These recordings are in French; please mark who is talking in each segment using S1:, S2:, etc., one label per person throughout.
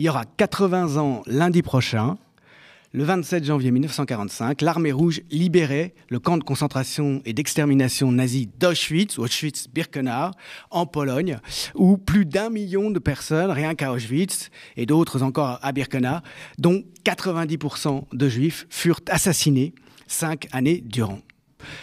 S1: Il y aura 80 ans lundi prochain. Le 27 janvier 1945, l'armée rouge libérait le camp de concentration et d'extermination nazi d'Auschwitz, ou Auschwitz-Birkenau, en Pologne, où plus d'1 million de personnes, rien qu'à Auschwitz, et d'autres encore à Birkenau, dont 90% de juifs, furent assassinés 5 années durant.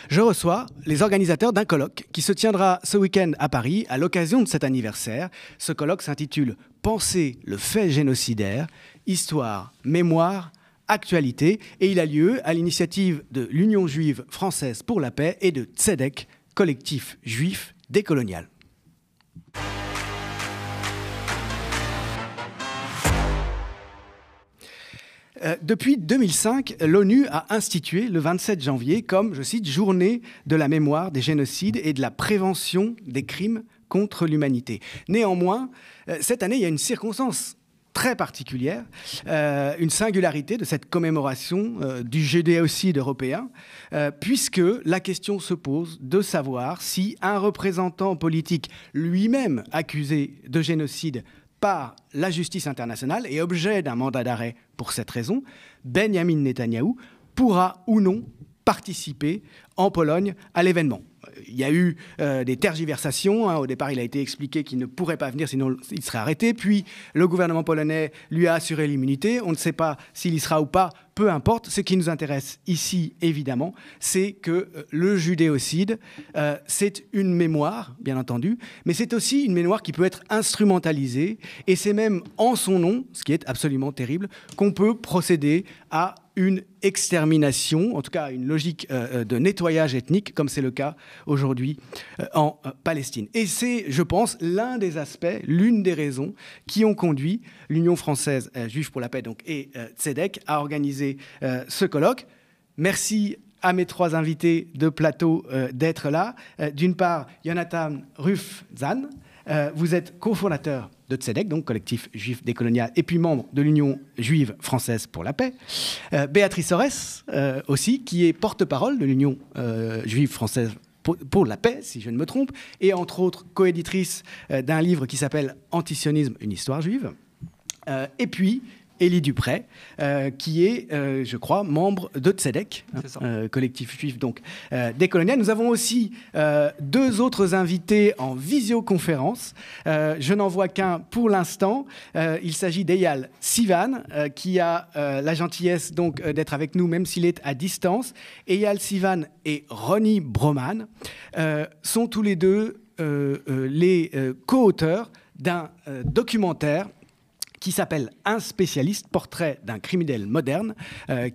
S1: Je reçois les organisateurs d'un colloque qui se tiendra ce week-end à Paris à l'occasion de cet anniversaire. Ce colloque s'intitule « Penser le fait génocidaire, histoire, mémoire, actualité » et il a lieu à l'initiative de l'Union juive française pour la paix et de Tzedek, collectif juif décolonial. Depuis 2005, l'ONU a institué le 27 janvier comme, je cite, journée de la mémoire des génocides et de la prévention des crimes contre l'humanité. Néanmoins, cette année, il y a une circonstance très particulière, une singularité de cette commémoration du génocide européen, puisque la question se pose de savoir si un représentant politique lui-même accusé de génocide par la justice internationale et objet d'un mandat d'arrêt pour cette raison, Benyamin Netanyahou pourra ou non participer en Pologne à l'événement. Il y a eu des tergiversations. Au départ, il a été expliqué qu'il ne pourrait pas venir, sinon il serait arrêté. Puis, le gouvernement polonais lui a assuré l'immunité. On ne sait pas s'il y sera ou pas. Peu importe. Ce qui nous intéresse ici, évidemment, c'est que le judéocide, c'est une mémoire, bien entendu, mais c'est aussi une mémoire qui peut être instrumentalisée. Et c'est même en son nom, ce qui est absolument terrible, qu'on peut procéder à une extermination, en tout cas une logique de nettoyage ethnique, comme c'est le cas aujourd'hui en Palestine. Et c'est, je pense, l'un des aspects, l'une des raisons qui ont conduit l'Union française juive pour la paix donc, et Tzedek à organiser ce colloque. Merci à mes 3 invités de plateau d'être là. D'une part, Jonathan Ruf-Zahn, vous êtes cofondateur de Tzedek, donc collectif juif décolonial, et puis membre de l'Union juive française pour la paix. Béatrice Orès, aussi, qui est porte-parole de l'Union juive française pour la paix, si je ne me trompe, et entre autres coéditrice d'un livre qui s'appelle « Antisionisme, une histoire juive ». Et puis, Élie Duprey, qui est, je crois, membre de Tzedek, collectif juif donc décolonial. Nous avons aussi 2 autres invités en visioconférence. Je n'en vois qu'un pour l'instant. Il s'agit d'Eyal Sivan, qui a la gentillesse donc d'être avec nous, même s'il est à distance. Eyal Sivan et Ronnie Broman sont tous les deux les co-auteurs d'un documentaire qui s'appelle « Un spécialiste, portrait d'un criminel moderne »,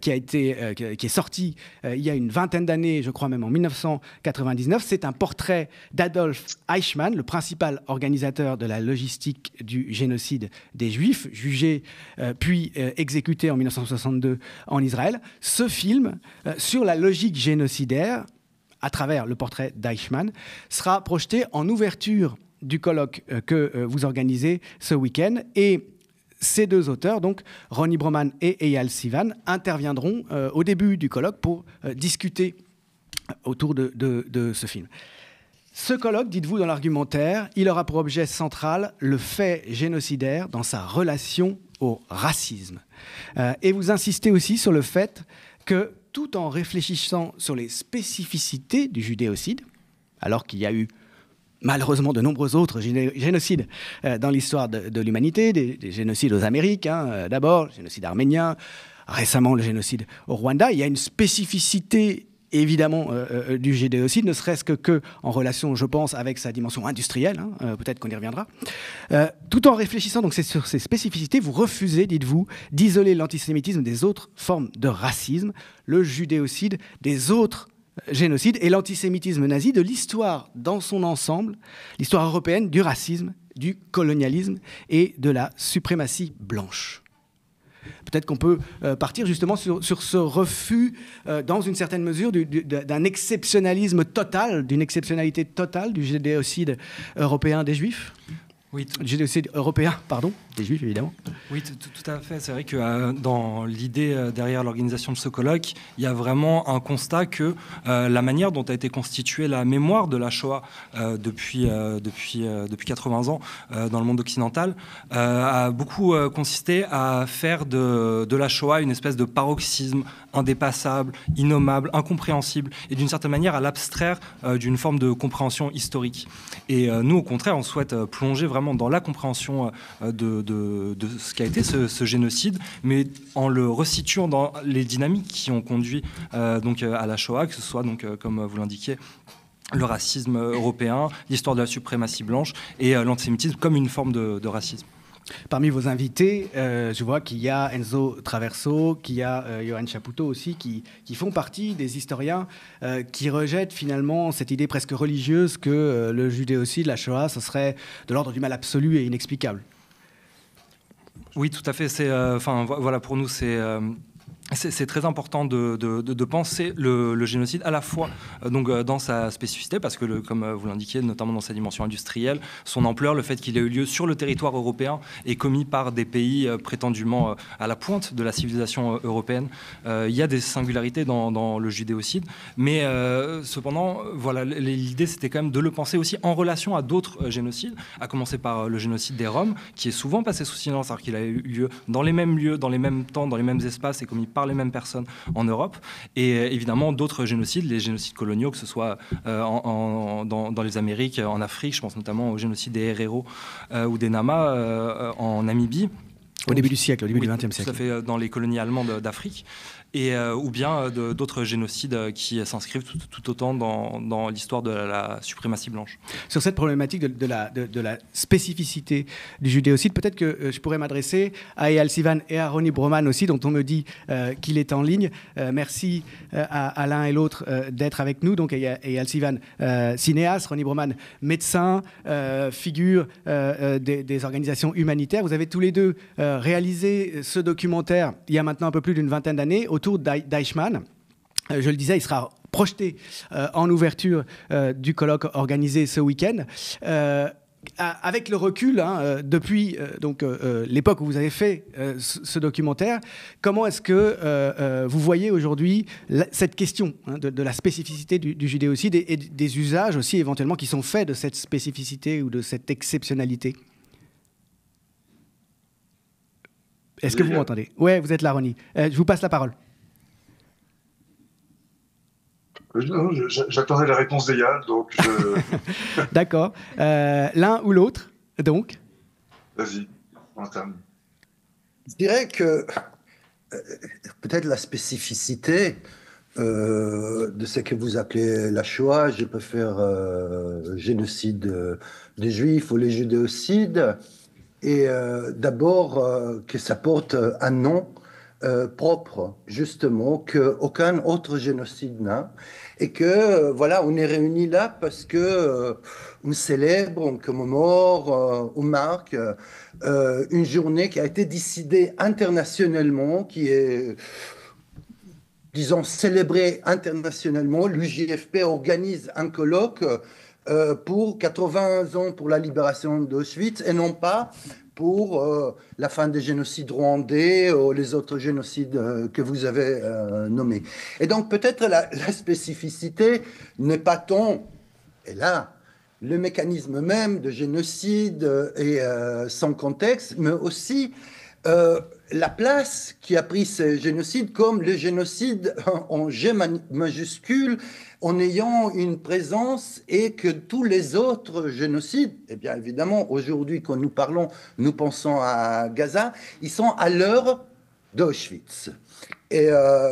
S1: qui est sorti il y a une vingtaine d'années, je crois même en 1999. C'est un portrait d'Adolf Eichmann, le principal organisateur de la logistique du génocide des Juifs, jugé puis exécuté en 1962 en Israël. Ce film, sur la logique génocidaire, à travers le portrait d'Eichmann, sera projeté en ouverture du colloque que vous organisez ce week-end. Et ces 2 auteurs, donc Ronnie Broman et Eyal Sivan, interviendront au début du colloque pour discuter autour de ce film. Ce colloque, dites-vous dans l'argumentaire, il aura pour objet central le fait génocidaire dans sa relation au racisme. Et vous insistez aussi sur le fait que, tout en réfléchissant sur les spécificités du judéocide, alors qu'il y a eu malheureusement de nombreux autres génocides dans l'histoire de l'humanité, des génocides aux Amériques, d'abord, le génocide arménien, récemment le génocide au Rwanda. Il y a une spécificité évidemment du génocide, ne serait-ce que en relation, je pense, avec sa dimension industrielle, peut-être qu'on y reviendra. Tout en réfléchissant donc sur ces spécificités, vous refusez, dites-vous, d'isoler l'antisémitisme des autres formes de racisme, le judéocide des autres génocide et l'antisémitisme nazi de l'histoire dans son ensemble, l'histoire européenne du racisme, du colonialisme et de la suprématie blanche. Peut-être qu'on peut partir justement sur ce refus, dans une certaine mesure, d'un exceptionnalisme total, d'une exceptionnalité totale du génocide européen des Juifs.
S2: Oui,
S1: génocide européen, pardon, des Juifs évidemment.
S2: Oui, tout à fait. C'est vrai que dans l'idée derrière l'organisation de ce colloque, il y a vraiment un constat que la manière dont a été constituée la mémoire de la Shoah depuis 80 ans dans le monde occidental a beaucoup consisté à faire de la Shoah une espèce de paroxysme indépassable, innommable, incompréhensible, et d'une certaine manière à l'abstraire d'une forme de compréhension historique. Et nous, au contraire, on souhaite plonger vraiment dans la compréhension de ce qu'a été ce génocide, mais en le resituant dans les dynamiques qui ont conduit donc à la Shoah, que ce soit donc comme vous l'indiquiez, le racisme européen, l'histoire de la suprématie blanche et l'antisémitisme comme une forme de racisme.
S1: Parmi vos invités, je vois qu'il y a Enzo Traverso, qu'il y a Johan Chapoutot aussi, qui font partie des historiens qui rejettent finalement cette idée presque religieuse que le judéocide, la Shoah, ce serait de l'ordre du mal absolu et inexplicable.
S2: Oui, tout à fait. Voilà, pour nous, c'est très important de penser le génocide à la fois donc, dans sa spécificité, parce que, comme vous l'indiquiez, notamment dans sa dimension industrielle, son ampleur, le fait qu'il ait eu lieu sur le territoire européen et commis par des pays prétendument à la pointe de la civilisation européenne. Il y a des singularités dans le judéocide, mais cependant, voilà, l'idée, c'était quand même de le penser aussi en relation à d'autres génocides, à commencer par le génocide des Roms, qui est souvent passé sous silence, alors qu'il a eu lieu dans les mêmes lieux, dans les mêmes temps, dans les mêmes espaces et commis par les mêmes personnes en Europe, et évidemment d'autres génocides, les génocides coloniaux, que ce soit dans les Amériques, en Afrique, je pense notamment au génocide des Herero ou des Nama en Namibie.
S1: Au début du siècle, au début du XXe siècle.
S2: Ça fait dans les colonies allemandes d'Afrique. Ou bien d'autres génocides qui s'inscrivent tout autant dans l'histoire de la suprématie blanche.
S1: Sur cette problématique de la spécificité du judéocide, peut-être que je pourrais m'adresser à Eyal Sivan et à Ronnie Broman aussi, dont on me dit qu'il est en ligne. Merci à l'un et l'autre d'être avec nous. Donc Eyal Sivan, cinéaste, Ronnie Broman, médecin, figure des organisations humanitaires. Vous avez tous les deux réalisé ce documentaire il y a maintenant un peu plus d'une vingtaine d'années autour d'Eichmann. Je le disais, il sera projeté en ouverture du colloque organisé ce week-end. Avec le recul, depuis l'époque où vous avez fait ce documentaire, comment est-ce que vous voyez aujourd'hui cette question de la spécificité du judéocide et des usages aussi éventuellement qui sont faits de cette spécificité ou de cette exceptionnalité ? Est-ce que vous m'entendez ? Oui, vous êtes là, Ronnie. Je vous passe la parole.
S3: J'attendais la réponse d'Eyal, donc je...
S1: D'accord. L'un ou l'autre, donc ?
S3: Vas-y, on entame.
S4: Je dirais que peut-être la spécificité de ce que vous appelez la Shoah, je peux faire génocide des Juifs ou les judéocides, et d'abord que ça porte un nom propre, justement, qu'aucun autre génocide n'a, et que voilà, on est réunis là parce que on célèbre, on commémore, on marque une journée qui a été décidée internationalement, qui est, disons, célébrée internationalement. L'UJFP organise un colloque pour 80 ans pour la libération d'Auschwitz et non pas pour la fin des génocides rwandais ou les autres génocides que vous avez nommés. Et donc peut-être la spécificité n'est pas tant, et là, le mécanisme même de génocide et son contexte, mais aussi la place qui a pris ce génocide comme le génocide en G majuscule, en ayant une présence, et que tous les autres génocides, et bien évidemment aujourd'hui quand nous parlons, nous pensons à Gaza, ils sont à l'heure d'Auschwitz. Et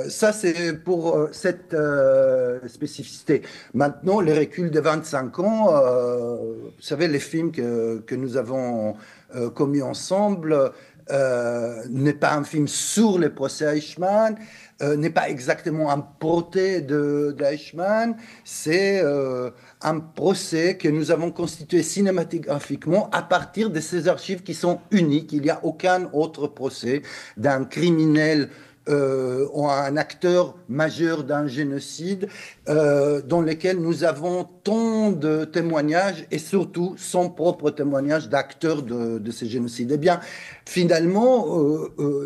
S4: ça, c'est pour cette spécificité. Maintenant, le recul de 25 ans, vous savez, les films que nous avons commis ensemble, n'est pas un film sur le procès Eichmann, n'est pas exactement un procès d'Eichmann, c'est un procès que nous avons constitué cinématographiquement à partir de ces archives qui sont uniques. Il n'y a aucun autre procès d'un criminel ont un acteur majeur d'un génocide, dans lequel nous avons tant de témoignages et surtout son propre témoignage d'acteurs de ces génocides. Eh bien, finalement,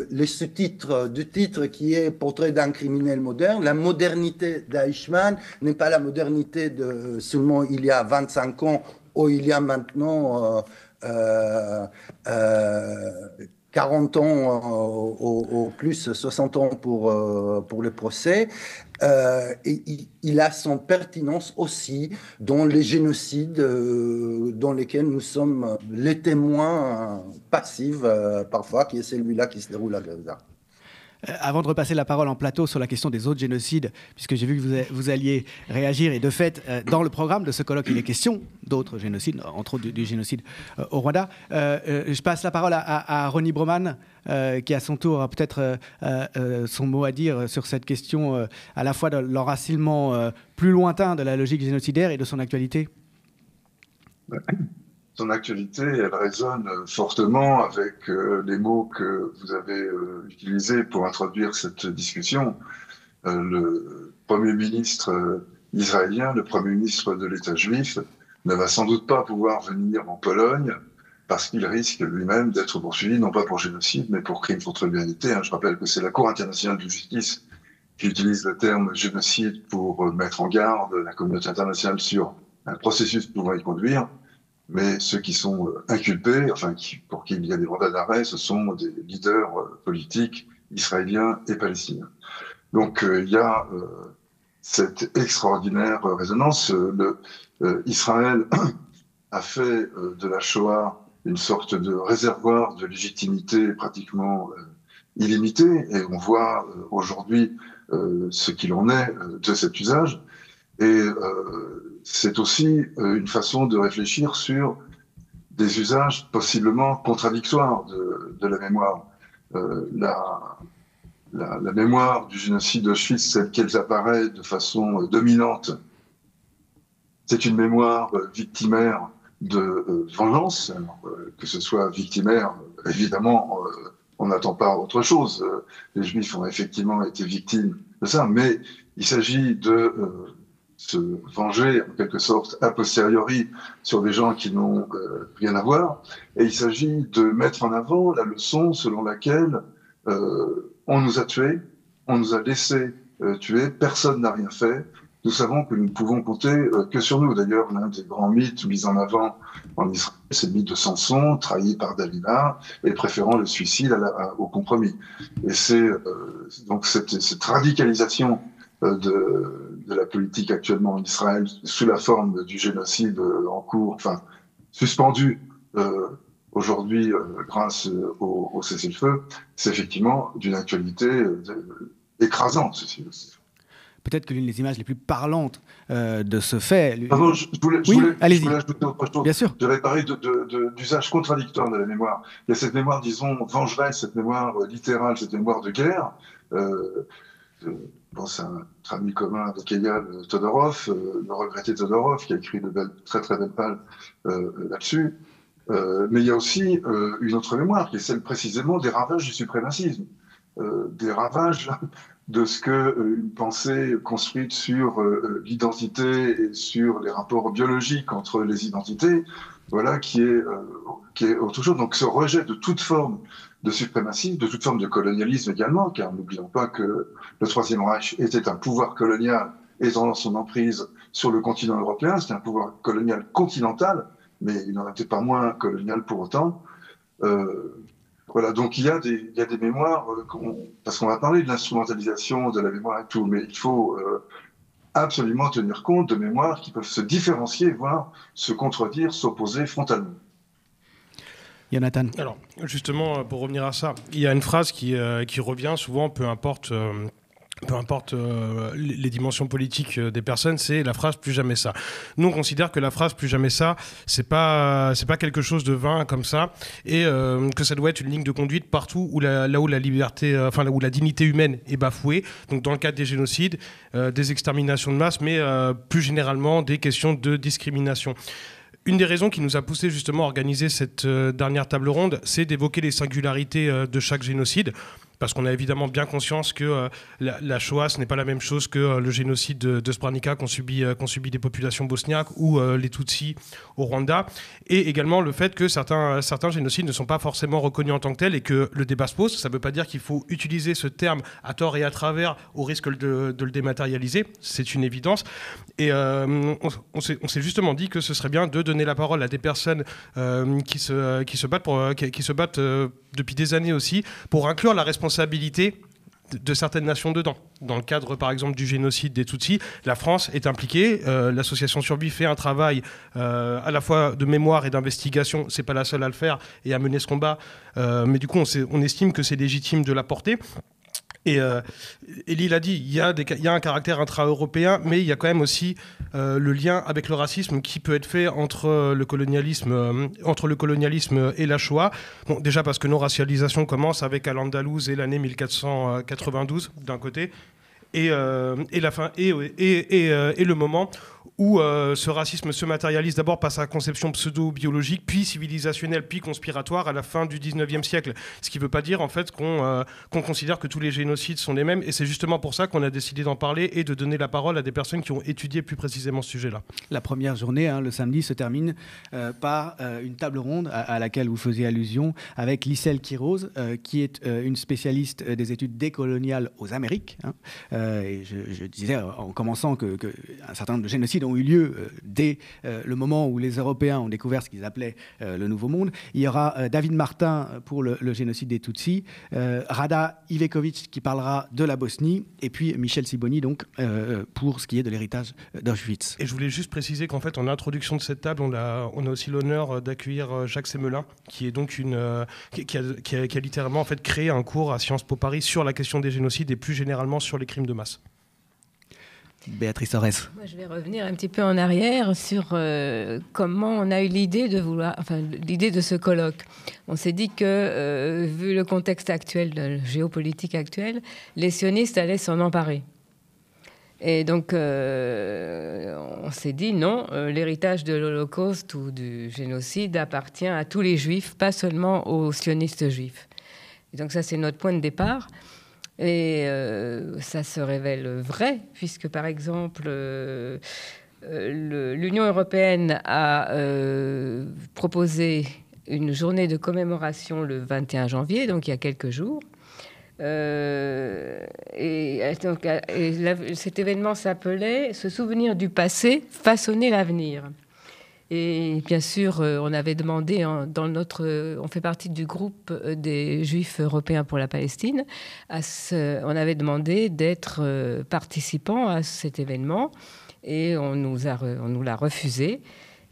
S4: les sous-titres du titre qui est Portrait d'un criminel moderne, la modernité d'Eichmann n'est pas la modernité de seulement il y a 25 ans ou il y a maintenant 40 ans au plus, 60 ans pour le procès. Et il a son pertinence aussi dans les génocides dans lesquels nous sommes les témoins passifs parfois, qui est celui-là qui se déroule à Gaza.
S1: Avant de repasser la parole en plateau sur la question des autres génocides, puisque j'ai vu que vous alliez réagir, et de fait, dans le programme de ce colloque, il est question d'autres génocides, entre autres du génocide au Rwanda. Je passe la parole à Ronnie Broman, qui à son tour a peut-être son mot à dire sur cette question à la fois de l'enracinement plus lointain de la logique génocidaire et de son actualité.
S3: Son actualité, elle résonne fortement avec les mots que vous avez utilisés pour introduire cette discussion. Le Premier ministre israélien, le Premier ministre de l'État juif, ne va sans doute pas pouvoir venir en Pologne parce qu'il risque lui-même d'être poursuivi, non pas pour génocide, mais pour crime contre l'humanité. Je rappelle que c'est la Cour internationale de justice qui utilise le terme génocide pour mettre en garde la communauté internationale sur un processus pouvant y conduire. Mais ceux qui sont inculpés, enfin pour qui il y a des mandats d'arrêt, ce sont des leaders politiques israéliens et palestiniens. Donc il y a cette extraordinaire résonance. Israël a fait de la Shoah une sorte de réservoir de légitimité pratiquement illimité, et on voit aujourd'hui ce qu'il en est de cet usage. Et c'est aussi une façon de réfléchir sur des usages possiblement contradictoires de la mémoire. La mémoire du génocide d'Auschwitz, celle qu'elle apparaît de façon dominante, c'est une mémoire victimaire de vengeance, alors, que ce soit victimaire, évidemment, on n'attend pas autre chose. Les Juifs ont effectivement été victimes de ça, mais il s'agit de se venger, en quelque sorte, a posteriori, sur des gens qui n'ont rien à voir. Et il s'agit de mettre en avant la leçon selon laquelle on nous a tués, on nous a laissés tuer, personne n'a rien fait. Nous savons que nous ne pouvons compter que sur nous. D'ailleurs, l'un des grands mythes mis en avant en Israël, c'est le mythe de Samson, trahi par Dalila, et préférant le suicide au compromis. Et c'est donc cette radicalisation de la politique actuellement en Israël, sous la forme du génocide en cours, enfin suspendu aujourd'hui grâce au cessez-le-feu, c'est effectivement d'une actualité écrasante, ceci aussi.
S1: Peut-être que l'une des images les plus parlantes de ce fait...
S3: Pardon, je voulais ajouter autre chose.
S1: Bien sûr.
S3: J'avais parlé d'usage contradictoire de la mémoire. Il y a cette mémoire, disons, vengeresse, cette mémoire littérale, cette mémoire de guerre. Je pense à notre ami commun avec Eyal Todorov, le regretté Todorov, qui a écrit de très très belles pages là-dessus. Mais il y a aussi une autre mémoire, qui est celle précisément des ravages du suprémacisme, des ravages de ce que une pensée construite sur l'identité et sur les rapports biologiques entre les identités, voilà, qui est autre chose. Donc ce rejet de toute forme de suprémacisme, de toute forme de colonialisme également, car n'oublions pas que le Troisième Reich était un pouvoir colonial étendant son emprise sur le continent européen. C'était un pouvoir colonial continental, mais il n'en était pas moins colonial pour autant. Voilà, donc il y a des mémoires, parce qu'on va parler de l'instrumentalisation de la mémoire et tout, mais il faut absolument tenir compte de mémoires qui peuvent se différencier, voire se contredire, s'opposer frontalement.
S1: Jonathan.
S5: Alors, justement, pour revenir à ça, il y a une phrase qui revient souvent, peu importe les dimensions politiques des personnes, c'est la phrase « plus jamais ça ». Nous, on considère que la phrase « plus jamais ça », c'est pas quelque chose de vain comme ça, et que ça doit être une ligne de conduite partout là où la liberté, enfin là où la dignité humaine est bafouée. Donc dans le cadre des génocides, des exterminations de masse, mais plus généralement des questions de discrimination. Une des raisons qui nous a poussé justement à organiser cette dernière table ronde, c'est d'évoquer les singularités de chaque génocide. parce qu'on a évidemment bien conscience que la Shoah, ce n'est pas la même chose que le génocide de Srebrenica qu'ont subi des populations bosniaques ou les Tutsis au Rwanda, et également le fait que certains génocides ne sont pas forcément reconnus en tant que tels et que le débat se pose. Ça ne veut pas dire qu'il faut utiliser ce terme à tort et à travers au risque de le dématérialiser, c'est une évidence. Et on s'est justement dit que ce serait bien de donner la parole à des personnes qui se battent depuis des années aussi pour inclure la responsabilité de certaines nations dedans. Dans le cadre, par exemple, du génocide des Tutsis, la France est impliquée. L'association Survie fait un travail à la fois de mémoire et d'investigation. C'est pas la seule à le faire et à mener ce combat. Mais du coup, on estime que c'est légitime de la porter. Et Elie l'a dit, il y a un caractère intra-européen, mais il y a quand même aussi le lien avec le racisme qui peut être fait entre le colonialisme et la Shoah. Bon, déjà parce que nos racialisations commencent avec Al-Andalouse et l'année 1492 d'un côté, et le moment où ce racisme se matérialise d'abord par sa conception pseudo-biologique, puis civilisationnelle, puis conspiratoire à la fin du 19e siècle. Ce qui ne veut pas dire en fait qu'on considère que tous les génocides sont les mêmes, et c'est justement pour ça qu'on a décidé d'en parler et de donner la parole à des personnes qui ont étudié plus précisément ce sujet-là. La
S1: première journée, le samedi, se termine par une table ronde à laquelle vous faisiez allusion avec Lissel Quiroz, qui est une spécialiste des études décoloniales aux Amériques. Et je disais en commençant qu'un certain nombre de génocides ont eu lieu dès le moment où les Européens ont découvert ce qu'ils appelaient le Nouveau Monde. Il y aura David Martin pour le génocide des Tutsis, Rada Ivekovic qui parlera de la Bosnie, et puis Michel Sibony donc, pour ce qui est de l'héritage d'Auschwitz.
S5: Et je voulais juste préciser qu'en fait, en introduction de cette table, on a aussi l'honneur d'accueillir Jacques Semelin, qui est donc qui a littéralement en fait, créé un cours à Sciences Po Paris sur la question des génocides et plus généralement sur les crimes de masse.
S1: Béatrice Orès.
S6: Moi, je vais revenir un petit peu en arrière sur comment on a eu l'idée de ce colloque. On s'est dit que, vu le contexte actuel, le géopolitique actuel, les sionistes allaient s'en emparer. Et donc, on s'est dit non, l'héritage de l'Holocauste ou du génocide appartient à tous les juifs, pas seulement aux sionistes juifs. Et donc ça, c'est notre point de départ. Et ça se révèle vrai, puisque par exemple, l'Union européenne a proposé une journée de commémoration le 21 janvier, donc il y a quelques jours. Cet événement s'appelait « Se souvenir du passé, façonner l'avenir ». Et bien sûr, on avait demandé, on fait partie du groupe des Juifs européens pour la Palestine, on avait demandé d'être participants à cet événement et on nous l'a refusé.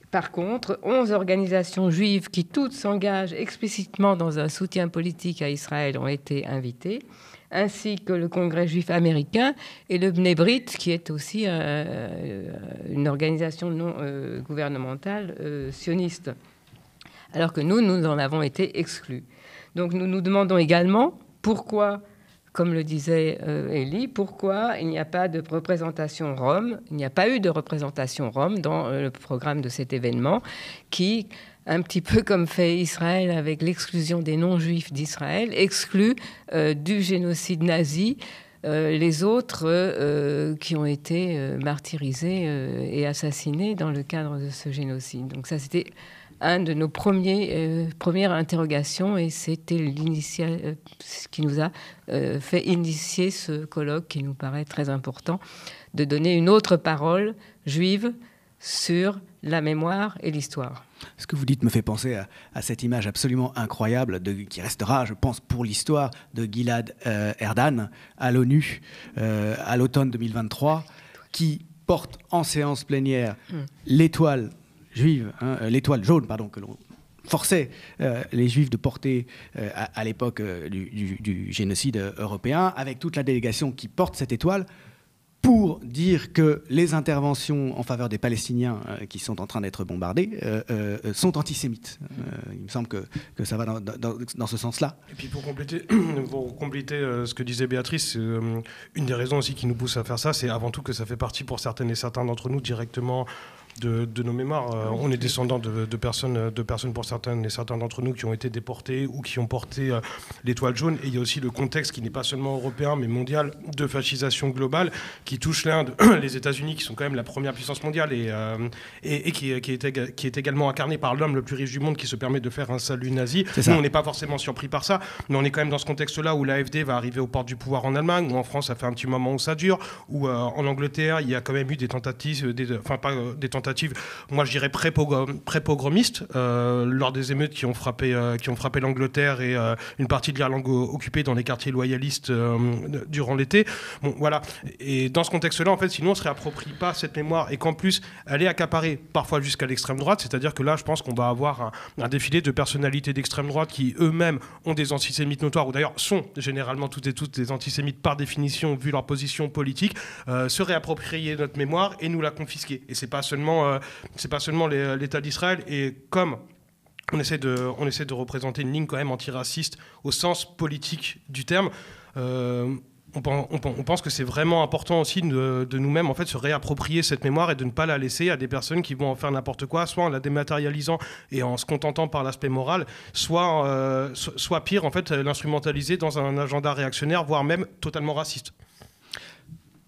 S6: Par contre, 11 organisations juives qui toutes s'engagent explicitement dans un soutien politique à Israël ont été invitées, ainsi que le Congrès juif américain et le Bnei Brit, qui est aussi une organisation non gouvernementale sioniste, alors que nous en avons été exclus. Donc nous nous demandons également pourquoi, comme le disait Elie, pourquoi il n'y a pas de représentation rome, il n'y a pas eu de représentation rome dans le programme de cet événement qui, un petit peu comme fait Israël avec l'exclusion des non-juifs d'Israël, exclut du génocide nazi les autres qui ont été martyrisés et assassinés dans le cadre de ce génocide. Donc ça, c'était un de nos premières interrogations et c'était ce qui nous a fait initier ce colloque qui nous paraît très important, de donner une autre parole juive sur la mémoire et l'histoire.
S1: Ce que vous dites me fait penser à cette image absolument incroyable qui restera, je pense, pour l'histoire de Gilad Erdan à l'ONU à l'automne 2023, qui porte en séance plénière l'étoile juive, l'étoile jaune, pardon, que l'on forçait les Juifs de porter à l'époque du génocide européen, avec toute la délégation qui porte cette étoile, pour dire que les interventions en faveur des Palestiniens qui sont en train d'être bombardés sont antisémites. Il me semble que ça va dans ce sens-là.
S5: Et puis pour compléter ce que disait Béatrice, une des raisons aussi qui nous pousse à faire ça, c'est avant tout que ça fait partie pour certaines et certains d'entre nous directement de nos mémoires. On est descendants de personnes pour certains d'entre nous qui ont été déportés ou qui ont porté l'étoile jaune. Et il y a aussi le contexte qui n'est pas seulement européen mais mondial de fascisation globale qui touche l'Inde, les États-Unis qui sont quand même la première puissance mondiale et qui est également incarné par l'homme le plus riche du monde qui se permet de faire un salut nazi. Nous, on n'est pas forcément surpris par ça, mais on est quand même dans ce contexte-là où l'AfD va arriver aux portes du pouvoir en Allemagne, ou en France, ça fait un petit moment où ça dure, ou en Angleterre, il y a quand même eu des tentatives, moi je dirais pré-pogromistes, lors des émeutes qui ont frappé l'Angleterre et une partie de l'Irlande occupée dans les quartiers loyalistes durant l'été. Bon, voilà. Et dans ce contexte-là, en fait, si nous on ne se réapproprie pas cette mémoire et qu'en plus elle est accaparée parfois jusqu'à l'extrême droite, c'est-à-dire que là, je pense qu'on va avoir un défilé de personnalités d'extrême droite qui eux-mêmes ont des antisémites notoires, ou d'ailleurs sont généralement toutes et tous des antisémites par définition, vu leur position politique, se réapproprier notre mémoire et nous la confisquer. Et c'est pas seulement l'État d'Israël. Et comme on essaie de représenter une ligne quand même antiraciste au sens politique du terme, on pense que c'est vraiment important aussi de nous-mêmes en fait se réapproprier cette mémoire et de ne pas la laisser à des personnes qui vont en faire n'importe quoi, soit en la dématérialisant et en se contentant par l'aspect moral, soit pire en fait l'instrumentaliser dans un agenda réactionnaire, voire même totalement raciste.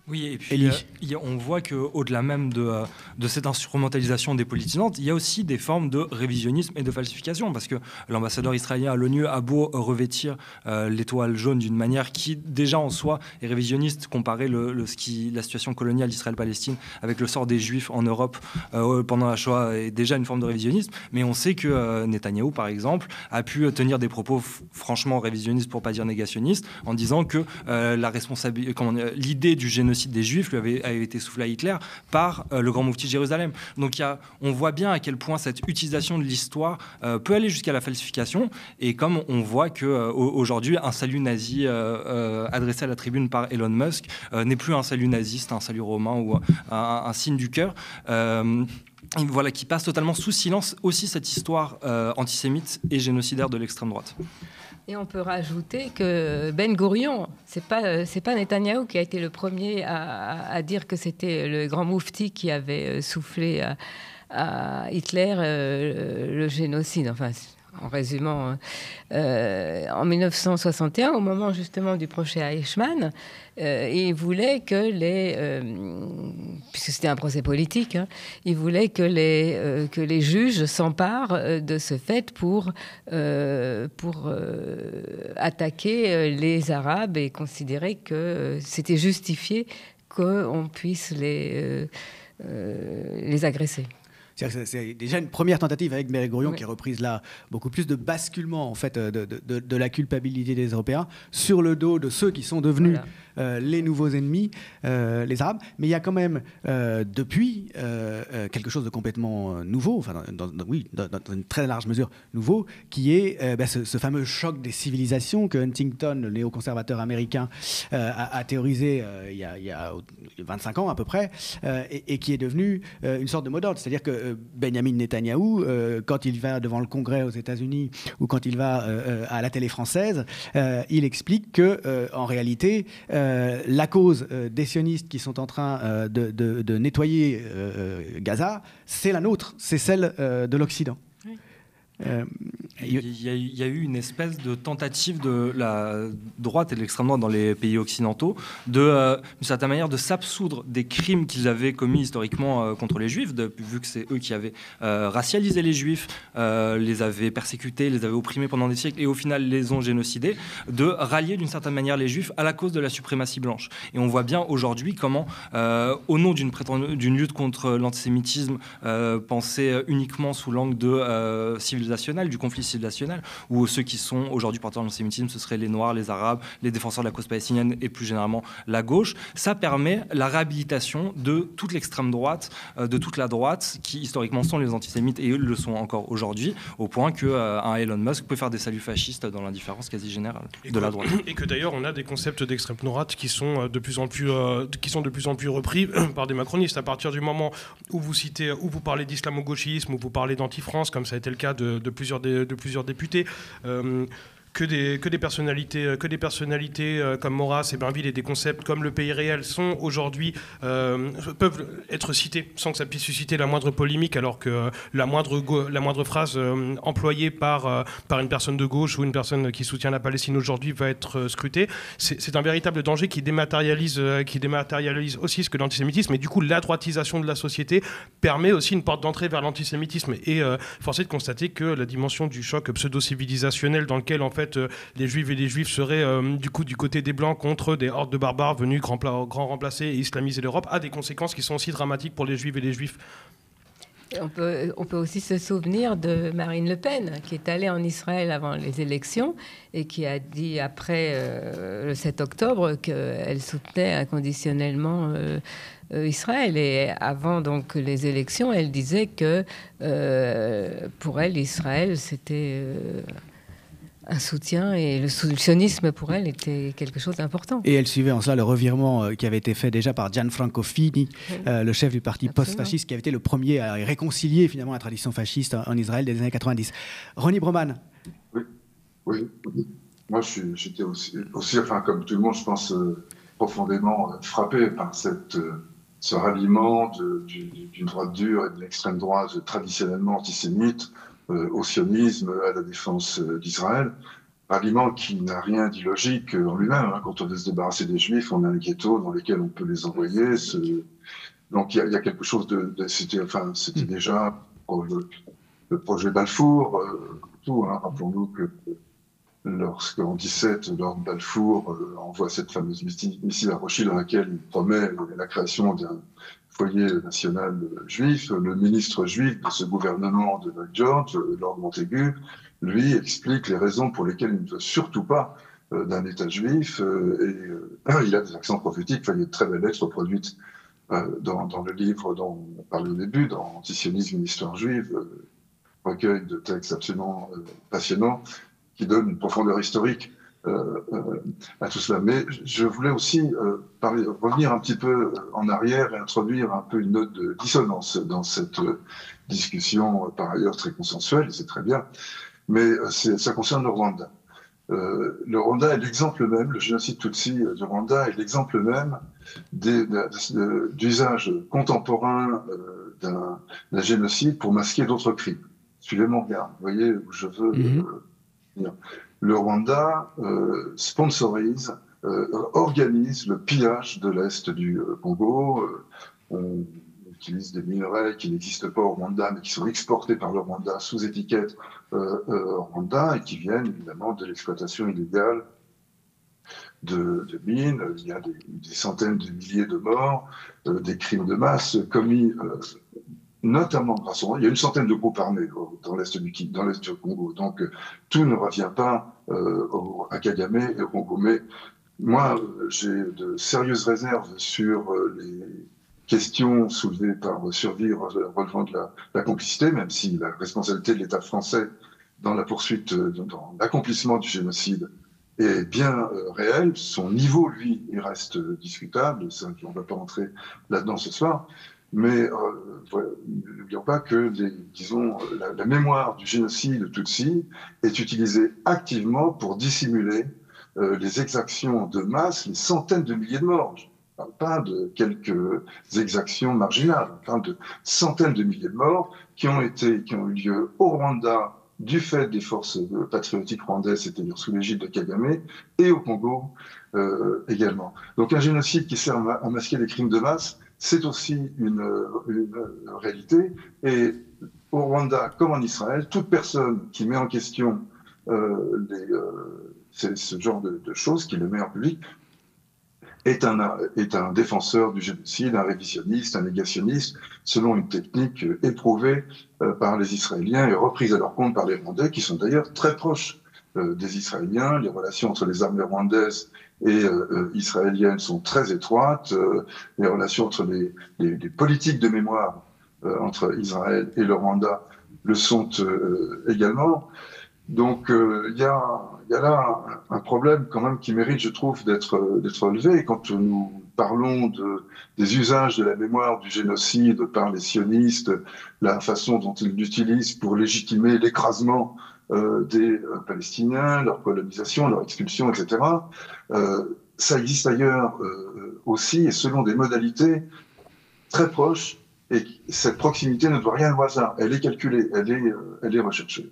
S2: Oui, et puis on voit qu'au-delà même de cette instrumentalisation des politisantes, il y a aussi des formes de révisionnisme et de falsification, parce que l'ambassadeur israélien à l'ONU a beau revêtir l'étoile jaune d'une manière qui déjà en soi est révisionniste, comparer la situation coloniale d'Israël-Palestine avec le sort des Juifs en Europe pendant la Shoah est déjà une forme de révisionnisme, mais on sait que Netanyahou, par exemple, a pu tenir des propos franchement révisionnistes, pour pas dire négationnistes, en disant que l'idée du génocide des Juifs lui avait été soufflée à Hitler par le grand moufti de Jérusalem. Donc on voit bien à quel point cette utilisation de l'histoire peut aller jusqu'à la falsification, et comme on voit qu'aujourd'hui un salut nazi adressé à la tribune par Elon Musk n'est plus un salut naziste, un salut romain ou un signe du cœur. Voilà, qui passe totalement sous silence aussi cette histoire antisémite et génocidaire de l'extrême droite.
S6: Et on peut rajouter que Ben Gourion, c'est pas Netanyahou qui a été le premier à dire que c'était le grand moufti qui avait soufflé à Hitler le génocide. Enfin, en résumant, en 1961, au moment justement du procès à Eichmann, il voulait que puisque c'était un procès politique, hein, il voulait que les juges s'emparent de ce fait pour attaquer les Arabes et considérer que c'était justifié qu'on puisse les agresser.
S1: C'est déjà une première tentative avec Ben Gourion, oui, qui est reprise là, beaucoup plus de basculement en fait de la culpabilité des Européens sur le dos de ceux qui sont devenus les nouveaux ennemis, les Arabes. Mais il y a quand même depuis quelque chose de complètement nouveau, enfin dans une très large mesure nouveau, qui est ce fameux choc des civilisations que Huntington, le néoconservateur américain, a théorisé il y a 25 ans à peu près, et qui est devenu une sorte de mot d'ordre. C'est-à-dire que Benjamin Netanyahou, quand il va devant le Congrès aux États-Unis ou quand il va à la télé française, il explique que en réalité, la cause des sionistes qui sont en train de nettoyer Gaza, c'est la nôtre, c'est celle de l'Occident. Oui.
S2: Il y a eu une espèce de tentative de la droite et de l'extrême droite dans les pays occidentaux d'une certaine manière de s'absoudre des crimes qu'ils avaient commis historiquement contre les Juifs, vu que c'est eux qui avaient racialisé les Juifs, les avaient persécutés, les avaient opprimés pendant des siècles et au final les ont génocidés, de rallier d'une certaine manière les Juifs à la cause de la suprématie blanche. Et on voit bien aujourd'hui comment, au nom d'une lutte contre l'antisémitisme pensée uniquement sous l'angle de civilisationnel, du conflit civilisationnel, où ceux qui sont aujourd'hui porteurs de l'antisémitisme, ce seraient les Noirs, les Arabes, les défenseurs de la cause palestinienne et plus généralement la gauche. Ça permet la réhabilitation de toute l'extrême droite, de toute la droite, qui historiquement sont les antisémites et eux le sont encore aujourd'hui, au point qu'un Elon Musk peut faire des saluts fascistes dans l'indifférence quasi générale de la droite.
S5: Et que d'ailleurs on a des concepts d'extrême droite qui sont de plus en plus repris par des macronistes. À partir du moment où vous parlez d'islamo-gauchisme, où vous parlez d'anti-France, comme ça a été le cas de plusieurs députés, que des personnalités comme Maurras et Bainville et des concepts comme le pays réel sont aujourd'hui peuvent être cités sans que ça puisse susciter la moindre polémique, alors que la moindre phrase employée par une personne de gauche ou une personne qui soutient la Palestine aujourd'hui va être scrutée. C'est un véritable danger qui dématérialise aussi ce que l'antisémitisme, et du coup la droitisation de la société permet aussi une porte d'entrée vers l'antisémitisme. Et force est de constater que la dimension du choc pseudo-civilisationnel dans lequel en fait les juifs et les juifs seraient du coup du côté des blancs contre des hordes de barbares venus grand remplacer et islamiser l'Europe a des conséquences qui sont aussi dramatiques pour les juifs et les juifs.
S6: On peut aussi se souvenir de Marine Le Pen, qui est allée en Israël avant les élections et qui a dit après le 7 octobre qu'elle soutenait inconditionnellement Israël. Et avant donc les élections, elle disait que pour elle, Israël, c'était un soutien, et le sionisme pour elle était quelque chose d'important.
S1: Et elle suivait en cela le revirement qui avait été fait déjà par Gianfranco Fini, le chef du parti post-fasciste, qui avait été le premier à réconcilier finalement la tradition fasciste en Israël des années 90. Ronnie Broman.
S3: Oui. Moi, j'étais aussi, enfin, comme tout le monde, je pense, profondément frappé par ce ralliement d'une droite dure et de l'extrême droite traditionnellement antisémite au sionisme, à la défense d'Israël. Ralliement qui n'a rien d'illogique en lui-même. Quand on veut se débarrasser des Juifs, on a un ghetto dans lequel on peut les envoyer. Donc il y a quelque chose c'était déjà le projet Balfour, tout. Rappelons-nous que lorsqu'en 17, Lord Balfour envoie cette fameuse missile à Rothschild dans laquelle il promet la création d'un foyer national juif, le ministre juif de ce gouvernement de Lloyd George, Lord Montagu, lui explique les raisons pour lesquelles il ne veut surtout pas d'un État juif. Il a des accents prophétiques. Il y a de très belles lettres produites dans le livre dont on parlait au début, dans Antisionisme, une histoire juive, recueil de textes absolument passionnants qui donnent une profondeur historique à tout cela. Mais je voulais aussi revenir un petit peu en arrière et introduire un peu une note de dissonance dans cette discussion, par ailleurs très consensuelle, et c'est très bien, mais ça concerne le Rwanda. Le Rwanda est l'exemple même, le génocide Tutsi du Rwanda est l'exemple même d'usage contemporain d'un génocide pour masquer d'autres crimes. Suivez mon regard, vous voyez où je veux venir. Le Rwanda sponsorise, organise le pillage de l'Est du Congo. On utilise des minerais qui n'existent pas au Rwanda, mais qui sont exportés par le Rwanda sous étiquette Rwanda et qui viennent évidemment de l'exploitation illégale de mines. Il y a des centaines de milliers de morts, des crimes de masse commis notamment grâce au Rwanda. Il y a une centaine de groupes armés dans l'Est du Congo. Donc, tout ne revient pas à Kagame et au Congo. Mais moi, j'ai de sérieuses réserves sur les questions soulevées par Survivre relevant de la complicité, même si la responsabilité de l'État français dans la poursuite, dans l'accomplissement du génocide est bien réel. Son niveau, lui, il reste discutable. On ne va pas rentrer là-dedans ce soir. Mais n'oublions pas que, la mémoire du génocide Tutsi est utilisée activement pour dissimuler les exactions de masse, les centaines de milliers de morts. Je ne parle pas de quelques exactions marginales, je parle de centaines de milliers de morts qui ont eu lieu au Rwanda du fait des forces patriotiques rwandaises, c'est-à-dire sous l'égide de Kagame, et au Congo également. Donc un génocide qui sert à masquer les crimes de masse, c'est aussi une réalité. Et au Rwanda, comme en Israël, toute personne qui met en question ce genre de choses, qui le met en public, est un défenseur du génocide, un révisionniste, un négationniste, selon une technique éprouvée par les Israéliens et reprise à leur compte par les Rwandais, qui sont d'ailleurs très proches des Israéliens. Les relations entre les armées rwandaises et israéliennes sont très étroites. Les relations entre les politiques de mémoire entre Israël et le Rwanda le sont également. Donc il y a là un problème quand même qui mérite, je trouve, d'être relevé. Quand nous parlons des usages de la mémoire du génocide par les sionistes, la façon dont ils l'utilisent pour légitimer l'écrasement des Palestiniens, leur colonisation, leur expulsion, etc. Ça existe ailleurs aussi, et selon des modalités très proches, et cette proximité ne doit rien au hasard. Elle est calculée, elle est recherchée.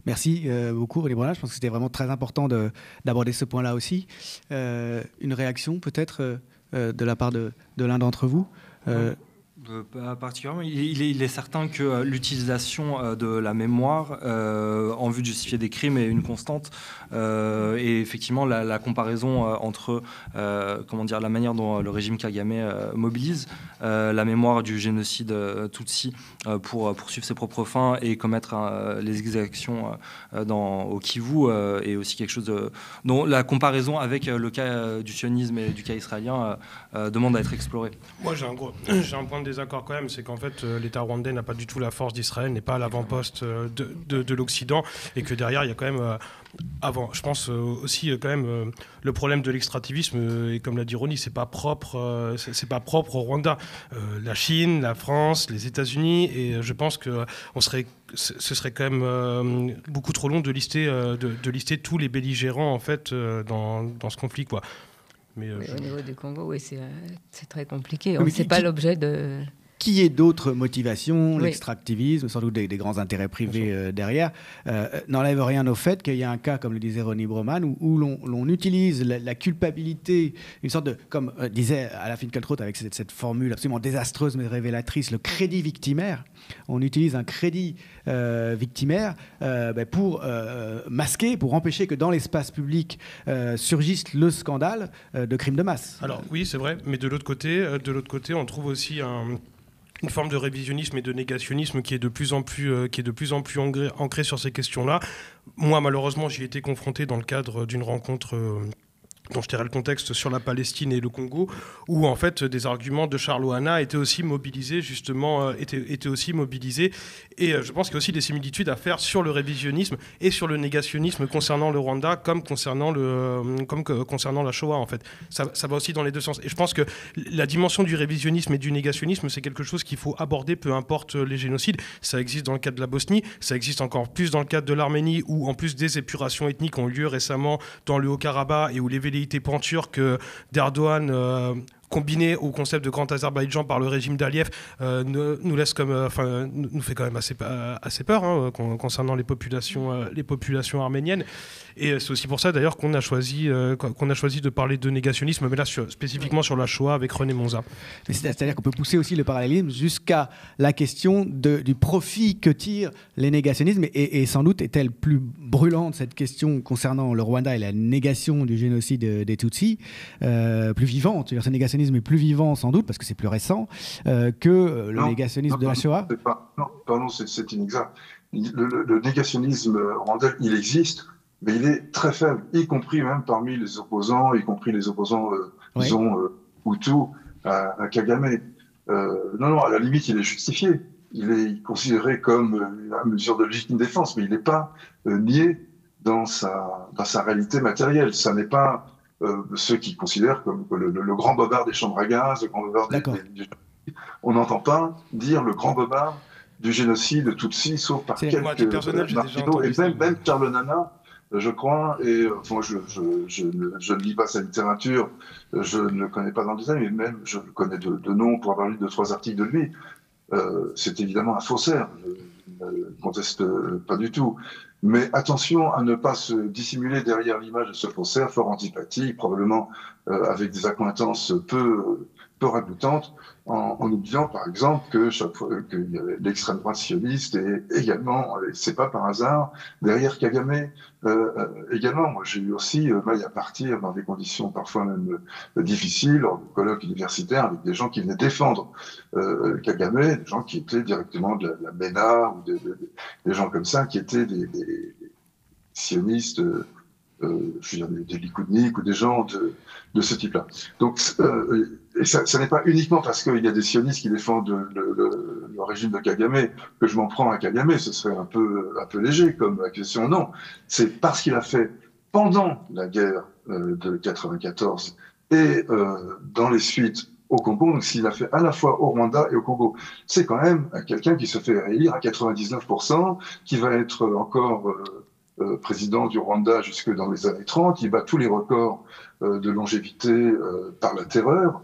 S1: Merci beaucoup, René Brunat. Je pense que c'était vraiment très important d'aborder ce point-là aussi. Une réaction peut-être de la part de l'un d'entre vous
S2: Pas particulièrement. Il est certain que l'utilisation de la mémoire en vue de justifier des crimes est une constante. Et effectivement, la comparaison entre comment dire, la manière dont le régime Kagame mobilise la mémoire du génocide Tutsi pour poursuivre ses propres fins et commettre les exactions au Kivu est aussi quelque chose dont la comparaison avec le cas du sionisme et du cas israélien demande à être explorée.
S5: Moi, j'ai un point de désaccord quand même, c'est qu'en fait, l'État rwandais n'a pas du tout la force d'Israël, n'est pas à l'avant-poste de l'Occident, et que derrière, il y a quand même... je pense aussi quand même le problème de l'extractivisme, et comme l'a dit Ronnie, c'est pas propre au Rwanda. La Chine, la France, les États-Unis, et je pense que ce serait quand même beaucoup trop long de lister tous les belligérants en fait dans ce conflit, quoi. Mais
S6: au niveau du Congo, oui, c'est très compliqué. C'est pas l'objet de...
S1: Qui ait d'autres motivations, l'extractivisme, sans doute des grands intérêts privés derrière, n'enlève rien au fait qu'il y a un cas, comme le disait Ronnie Broman, où l'on utilise la culpabilité, une sorte de, comme disait Alain Finkielkraut avec cette formule absolument désastreuse mais révélatrice, le crédit victimaire. On utilise un crédit victimaire pour masquer, pour empêcher que dans l'espace public surgisse le scandale de crimes de masse.
S5: Alors oui, c'est vrai, mais de l'autre côté, on trouve aussi une forme de révisionnisme et de négationnisme qui est de plus en plus ancré sur ces questions-là. Moi, malheureusement, j'y ai été confronté dans le cadre d'une rencontre dont je tairai le contexte sur la Palestine et le Congo, où en fait des arguments de Charles Ohana étaient aussi mobilisés, et je pense qu'il y a aussi des similitudes à faire sur le révisionnisme et sur le négationnisme concernant le Rwanda, comme concernant la Shoah, en fait. Ça va aussi dans les deux sens. Et je pense que la dimension du révisionnisme et du négationnisme, c'est quelque chose qu'il faut aborder, peu importe les génocides. Ça existe dans le cadre de la Bosnie, ça existe encore plus dans le cadre de l'Arménie, où en plus des épurations ethniques ont eu lieu récemment dans le Haut-Karabakh, et où les velléités pan-turques d'Erdogan combiné au concept de Grand Azerbaïdjan par le régime d'Aliyev nous fait quand même assez peur concernant les populations arméniennes. Et c'est aussi pour ça d'ailleurs qu'on a choisi de parler de négationnisme, mais là spécifiquement sur la Shoah avec René Monza.
S1: C'est-à-dire qu'on peut pousser aussi le parallélisme jusqu'à la question du profit que tirent les négationnismes, et sans doute est-elle plus brûlante cette question concernant le Rwanda et la négation du génocide des Tutsis, plus vivante. Ce négationnisme est plus vivant sans doute parce que c'est plus récent que le négationnisme de la Shoah.
S3: C'est inexact. Le négationnisme rwandais, il existe, mais il est très faible, y compris même parmi les opposants, disons, Hutus à Kagame. Non, à la limite, il est justifié. Il est considéré comme une mesure de légitime défense, mais il n'est pas nié dans sa réalité matérielle. Ça n'est pas ceux qui considèrent comme le grand bobard des chambres à gaz, le grand bobard on n'entend pas dire le grand bobard du génocide Tutsi, sauf par quelques marginaux, et même Charles Nana, je crois, et je ne lis pas sa littérature, je ne le connais pas dans le détail, mais même je le connais de nom pour avoir lu 2-3 articles de lui. C'est évidemment un faussaire, je ne conteste pas du tout. Mais attention à ne pas se dissimuler derrière l'image de ce faussaire fort antipathique, probablement avec des accointances peu ragoûtantes, en oubliant par exemple que chaque fois que l'extrême droite sioniste est également, c'est pas par hasard, derrière Kagame également. Moi j'ai eu aussi maille à partir dans des conditions parfois même difficiles, lors de colloques universitaires avec des gens qui venaient défendre Kagame, des gens qui étaient directement de la MENA, ou des gens comme ça, qui étaient des sionistes, je veux dire des Likoudniks ou des gens de ce type-là. Donc, et ça n'est pas uniquement parce qu'il y a des sionistes qui défendent le régime de Kagame que je m'en prends à Kagame, ce serait un peu léger comme question. Non, c'est parce qu'il a fait pendant la guerre de 94 et dans les suites au Congo, donc s'il a fait à la fois au Rwanda et au Congo. C'est quand même quelqu'un qui se fait réélire à 99%, qui va être encore président du Rwanda jusque dans les années 30, qui bat tous les records de longévité par la terreur.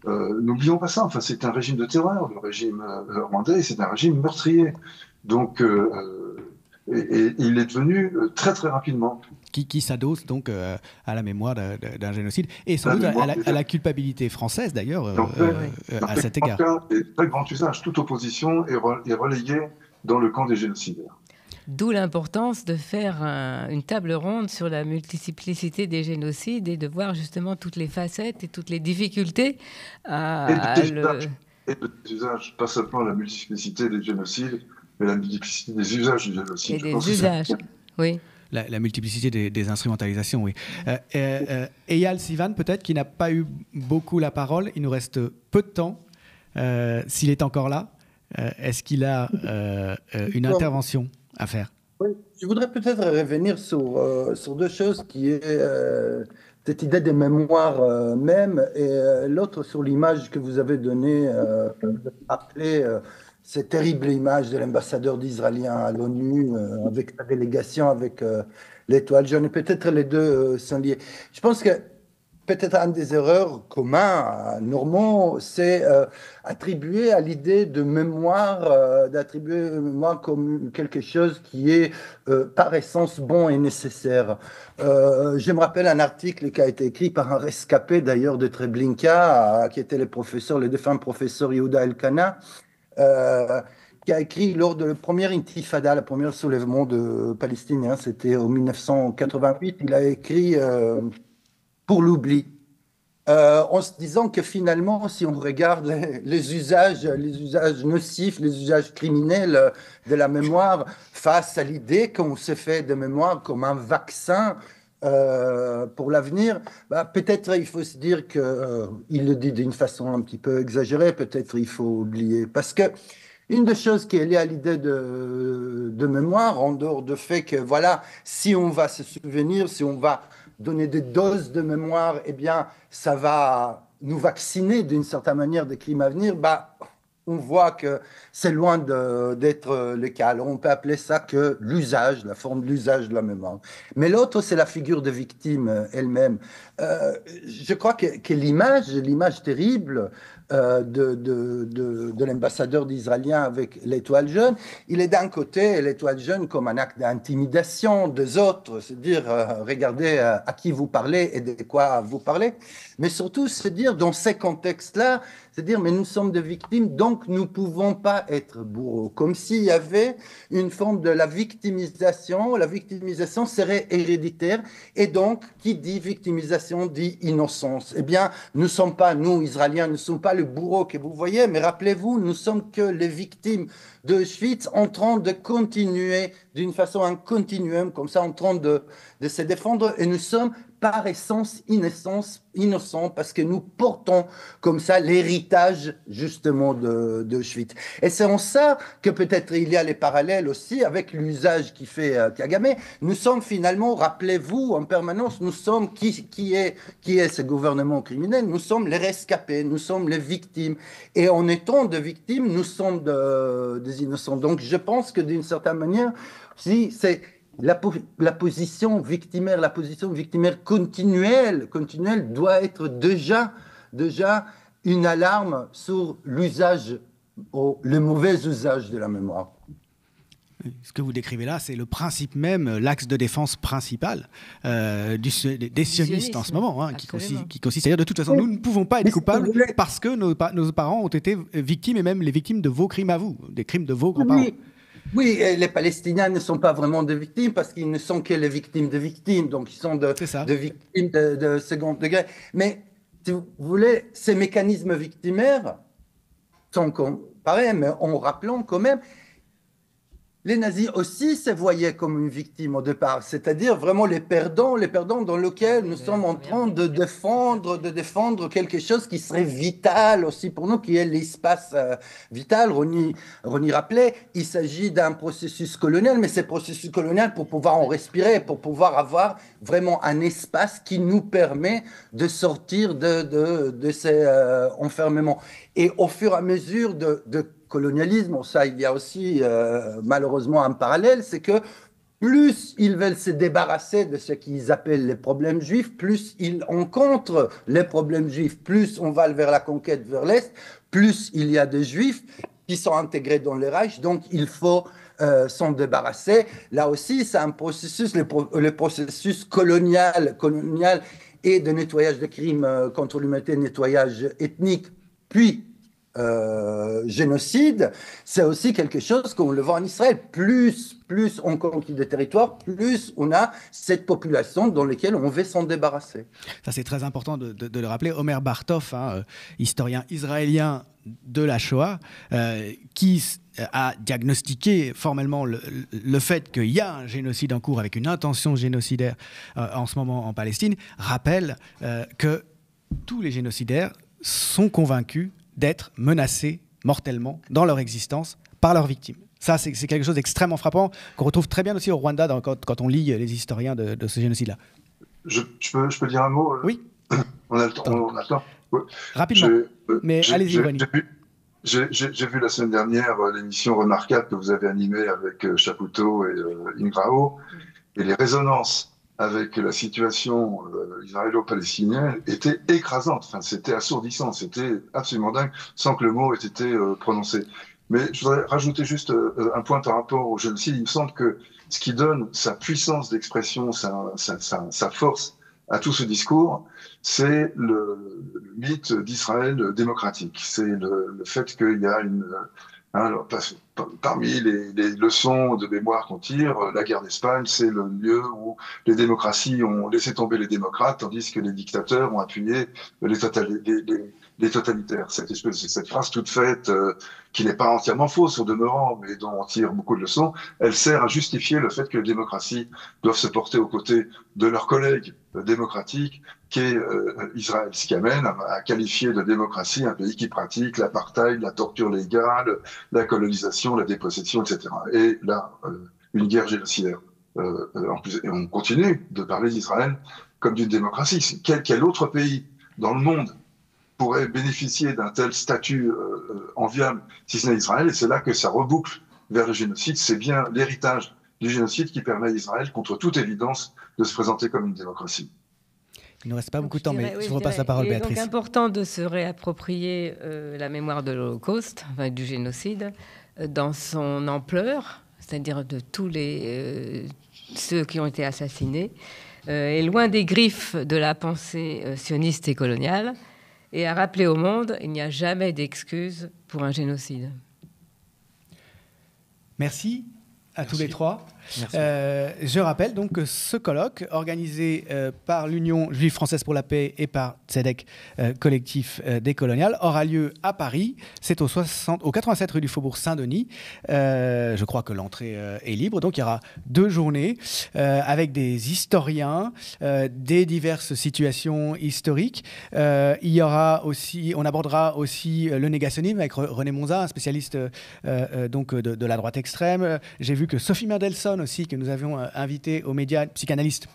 S3: N'oublions pas ça, enfin, c'est un régime de terreur, le régime rwandais, et c'est un régime meurtrier. Donc, et il est devenu très très rapidement.
S1: Qui s'adosse donc à la mémoire d'un génocide et sans doute à la culpabilité française d'ailleurs à cet égard.
S3: Et très grand usage, toute opposition est relayée dans le camp des génocidaires.
S6: D'où l'importance de faire une table ronde sur la multiplicité des génocides et de voir justement toutes les facettes et toutes les difficultés
S3: et des usages, pas seulement la multiplicité des génocides, mais la multiplicité des usages du génocide.
S6: Et des usages, oui.
S1: La multiplicité des instrumentalisations, oui. Eyal Sivan, peut-être, qui n'a pas eu beaucoup la parole, il nous reste peu de temps. S'il est encore là, est-ce qu'il a une intervention à faire?
S4: Oui, je voudrais peut-être revenir sur deux choses, qui est cette idée des mémoires même, et l'autre sur l'image que vous avez donnée, appelée cette terrible image de l'ambassadeur d'Israël à l'ONU avec sa délégation, avec l'étoile jaune. Et peut-être les deux sont liés. Je pense que peut-être une des erreurs communes normaux, c'est attribuer à l'idée de mémoire, d'attribuer mémoire comme quelque chose qui est par essence bon et nécessaire. Je me rappelle un article qui a été écrit par un rescapé d'ailleurs de Treblinka, qui était le défunt professeur Yehuda Elkana, qui a écrit lors de la première intifada, le premier soulèvement de Palestiniens, c'était en 1988, il a écrit pour l'oubli, en se disant que finalement, si on regarde les usages nocifs, les usages criminels de la mémoire, face à l'idée qu'on se fait de mémoire comme un vaccin pour l'avenir, peut-être il faut se dire qu'il le dit d'une façon un petit peu exagérée, peut-être il faut oublier. Parce que une des choses qui est liée à l'idée de mémoire, en dehors du fait que, voilà, si on va se souvenir, si on va donner des doses de mémoire, eh bien, ça va nous vacciner d'une certaine manière des crimes à venir, on voit que c'est loin d'être le cas. Alors, on peut appeler ça que l'usage, la forme de l'usage de la mémoire. Mais l'autre, c'est la figure de victime elle-même. Je crois que l'image terrible de l'ambassadeur d'Israélien avec l'étoile jaune, il est d'un côté l'étoile jaune comme un acte d'intimidation des autres, c'est-à-dire regardez à qui vous parlez et de quoi vous parlez, mais surtout se dire dans ces contextes-là, c'est-à-dire mais nous sommes des victimes, donc nous ne pouvons pas être bourreaux, comme s'il y avait une forme de la victimisation serait héréditaire, et donc qui dit victimisation dit innocence. Eh bien, nous ne sommes pas, nous Israéliens, nous ne sommes pas le bourreau que vous voyez, mais rappelez-vous, nous sommes que les victimes d'Auschwitz en train de continuer d'une façon, un continuum, comme ça, en train de se défendre, et nous sommes par essence innocents parce que nous portons comme ça l'héritage justement d'Auschwitz. Et c'est en ça que peut-être il y a les parallèles aussi avec l'usage qui fait Kagame. Nous sommes finalement, rappelez-vous en permanence, nous sommes qui est ce gouvernement criminel? Nous sommes les rescapés, nous sommes les victimes. Et en étant des victimes, nous sommes des innocents. Donc je pense que d'une certaine manière, si c'est la position victimaire continuelle doit être déjà une alarme sur l'usage, le mauvais usage de la mémoire.
S1: Ce que vous décrivez là, c'est le principe même, l'axe de défense principal des sionistes en ce moment, qui consiste à dire de toute façon, nous ne pouvons pas être coupables parce que nos parents ont été victimes, et même les victimes de vos crimes à vous, des crimes de vos grands-parents.
S4: Oui, et les Palestiniens ne sont pas vraiment des victimes parce qu'ils ne sont que les victimes de victimes, donc ils sont de victimes de second degré. Mais si vous voulez, ces mécanismes victimaires sont pareils, mais en rappelant quand même les nazis aussi se voyaient comme une victime au départ, c'est-à-dire vraiment les perdants dans lesquels nous sommes en train de défendre quelque chose qui serait vital aussi pour nous, qui est l'espace vital. Ronnie rappelait, il s'agit d'un processus colonial, mais c'est processus colonial pour pouvoir en respirer, pour pouvoir avoir vraiment un espace qui nous permet de sortir de ces enfermements. Et au fur et à mesure de colonialisme, ça, il y a aussi malheureusement un parallèle, c'est que plus ils veulent se débarrasser de ce qu'ils appellent les problèmes juifs, plus ils rencontrent les problèmes juifs, plus on va vers la conquête vers l'Est, plus il y a des juifs qui sont intégrés dans les Reich, donc il faut s'en débarrasser. Là aussi, c'est un processus, le processus colonial et de nettoyage des crimes contre l'humanité, nettoyage ethnique, puis génocide, c'est aussi quelque chose qu'on le voit en Israël. Plus on conquit des territoires, plus on a cette population dans laquelle on veut s'en débarrasser.
S1: Ça, c'est très important de le rappeler. Omer Bartov, historien israélien de la Shoah, qui a diagnostiqué formellement le fait qu'il y a un génocide en cours avec une intention génocidaire en ce moment en Palestine, rappelle que tous les génocidaires sont convaincus d'être menacés mortellement dans leur existence par leurs victimes. Ça, c'est quelque chose d'extrêmement frappant qu'on retrouve très bien aussi au Rwanda quand on lit les historiens de ce génocide-là.
S3: Je peux dire un mot
S1: Oui.
S3: On a le temps. Ouais.
S1: Rapidement, mais allez-y, Ronnie.
S3: J'ai vu la semaine dernière l'émission remarquable que vous avez animée avec Chapoutot et Ingrao, et les résonances avec la situation israélo-palestinienne était écrasante. Enfin, c'était assourdissant, c'était absolument dingue, sans que le mot ait été prononcé. Mais je voudrais rajouter juste un point par rapport au génocide. Il me semble que ce qui donne sa puissance d'expression, sa force à tout ce discours, c'est le mythe d'Israël démocratique. C'est le fait qu'il y a parmi les leçons de mémoire qu'on tire, la guerre d'Espagne, c'est le lieu où les démocraties ont laissé tomber les démocrates, tandis que les dictateurs ont appuyé les totalitaires. Cette phrase toute faite, qui n'est pas entièrement fausse au demeurant, mais dont on tire beaucoup de leçons, elle sert à justifier le fait que les démocraties doivent se porter aux côtés de leurs collègues démocratiques, qu'est Israël, ce qui amène à qualifier de démocratie un pays qui pratique l'apartheid, la torture légale, la colonisation, la dépossession, etc. Et là, une guerre génocidaire. En plus, et on continue de parler d'Israël comme d'une démocratie. Quel autre pays dans le monde pourrait bénéficier d'un tel statut enviable, si ce n'est Israël? Et c'est là que ça reboucle vers le génocide. C'est bien l'héritage du génocide qui permet à Israël, contre toute évidence, de se présenter comme une démocratie.
S1: Il ne reste pas beaucoup de temps, mais je vous repasse la parole, Béatrice.
S6: Il est donc important de se réapproprier la mémoire de l'Holocauste, enfin, du génocide, dans son ampleur, c'est-à-dire de tous ceux qui ont été assassinés, et loin des griffes de la pensée sioniste et coloniale, et à rappeler au monde, il n'y a jamais d'excuse pour un génocide.
S1: Merci à tous les trois. Je rappelle donc que ce colloque, organisé par l'Union juive française pour la paix et par Tzedek, collectif décolonial, aura lieu à Paris. C'est au 87 rue du Faubourg Saint-Denis. Je crois que l'entrée est libre. Donc il y aura 2 journées avec des historiens, des diverses situations historiques. Il y aura aussi, on abordera aussi le négationnisme avec René Monza, un spécialiste donc de la droite extrême. J'ai vu que Sophie Mendelssohn aussi, que nous avions invité aux médias, psychanalyste,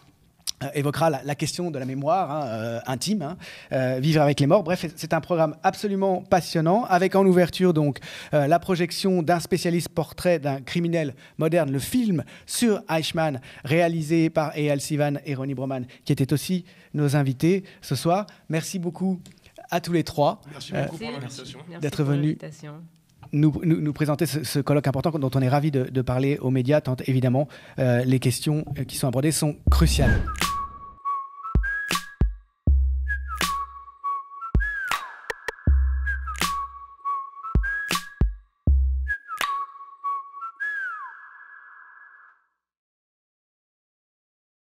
S1: évoquera la question de la mémoire intime, vivre avec les morts. Bref, c'est un programme absolument passionnant, avec en ouverture donc la projection d'un spécialiste portrait d'un criminel moderne, le film sur Eichmann, réalisé par Eyal Sivan et Ronnie Broman, qui étaient aussi nos invités ce soir. Merci beaucoup à tous les trois.
S5: Merci beaucoup pour l'invitation.
S1: D'être venus nous présenter ce colloque important dont on est ravis de parler aux médias, tant évidemment les questions qui sont abordées sont cruciales.